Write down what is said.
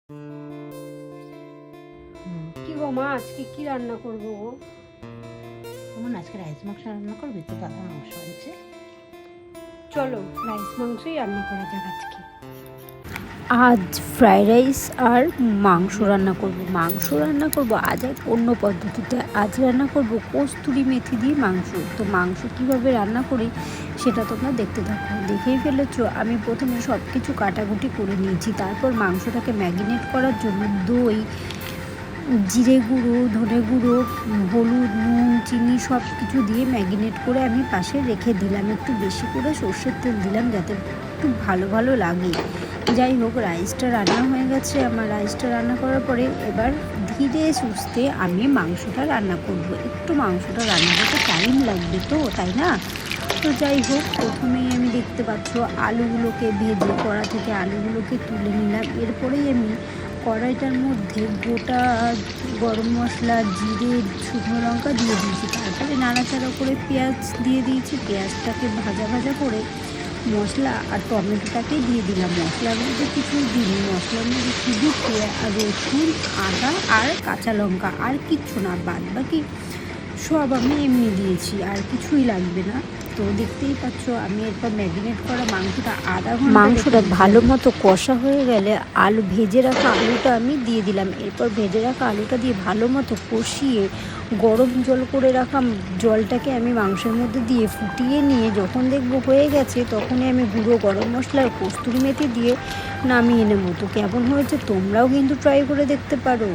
কি গো মা, আজকে কি রান্না করবো গো? আমার আজকে রাইস মাংস রান্না করবি তো? দাদা মাংস আনছে, চলো রাইস মাংসই রান্না করা যাক আজকে। আজ ফ্রাইড রাইস আর মাংস রান্না করব আজ এক অন্য পদ্ধতিতে। আজ রান্না করব কস্তুরি মেথি দিয়ে মাংস। তো মাংস কিভাবে রান্না করি সেটা তোমরা দেখতে থাকো। দেখেই ফেলেছো, আমি প্রথমে সব কিছু কাটাকুটি করে নিয়েছি। তারপর মাংসটাকে ম্যারিনেট করার জন্য দই, জিরে গুঁড়ো, ধনে গুঁড়ো, হলুদ, নুন, চিনি সব কিছু দিয়ে ম্যারিনেট করে আমি পাশে রেখে দিলাম। একটু বেশি করে সর্ষের তেল দিলাম যাতে একটু ভালো ভালো লাগে। যাই হোক, রাইসটা রান্না হয়ে গেছে আমার। রাইসটা রান্না করার পরে এবার ধীরে সুস্থে আমি মাংসটা রান্না করব। একটু মাংসটা রান্না করতে টাইম লাগবে তো, তাই না? তো যাই হোক, প্রথমেই আমি দেখতে পাচ্ছ আলুগুলোকে ভেজে কড়া থেকে আলুগুলোকে তুলে নিলাম। এরপরেই আমি কড়াইটার মধ্যে গোটা গরম মশলা, জিরে, শুকনো লঙ্কা দিয়ে দিয়েছি। তারপরে নাড়াচাড়া করে পেঁয়াজ দিয়ে দিয়েছি। পেঁয়াজটাকে ভাজা ভাজা করে মশলা আর টমেটোটাকে দিয়ে দিলাম। মশলার মধ্যে কিছুই দিইনি, মশলার মধ্যে শুধু রসুন, আদা আর কাঁচা লঙ্কা, আর কিচ্ছু না। বাদ বাকি সব আমি এমনি দিয়েছি, আর কিছুই লাগবে না। তো দেখতেই পাচ্ছ, আমি এরপর ম্যারিনেট করা মাংসটা আধা ঘন্টা, মাংসটা ভালো মতো কষা হয়ে গেলে আলু, ভেজে রাখা আলুটা আমি দিয়ে দিলাম। এরপর ভেজে রাখা আলুটা দিয়ে ভালো মতো কষিয়ে গরম জল করে রাখা জলটাকে আমি মাংসের মধ্যে দিয়ে ফুটিয়ে নিয়ে যখন দেখবো হয়ে গেছে, তখনই আমি গুঁড়ো গরম মশলা আর কস্তুরি মেথি দিয়ে নামিয়ে নেবো। তো কেমন হয়েছে তোমরাও কিন্তু ট্রাই করে দেখতে পারো।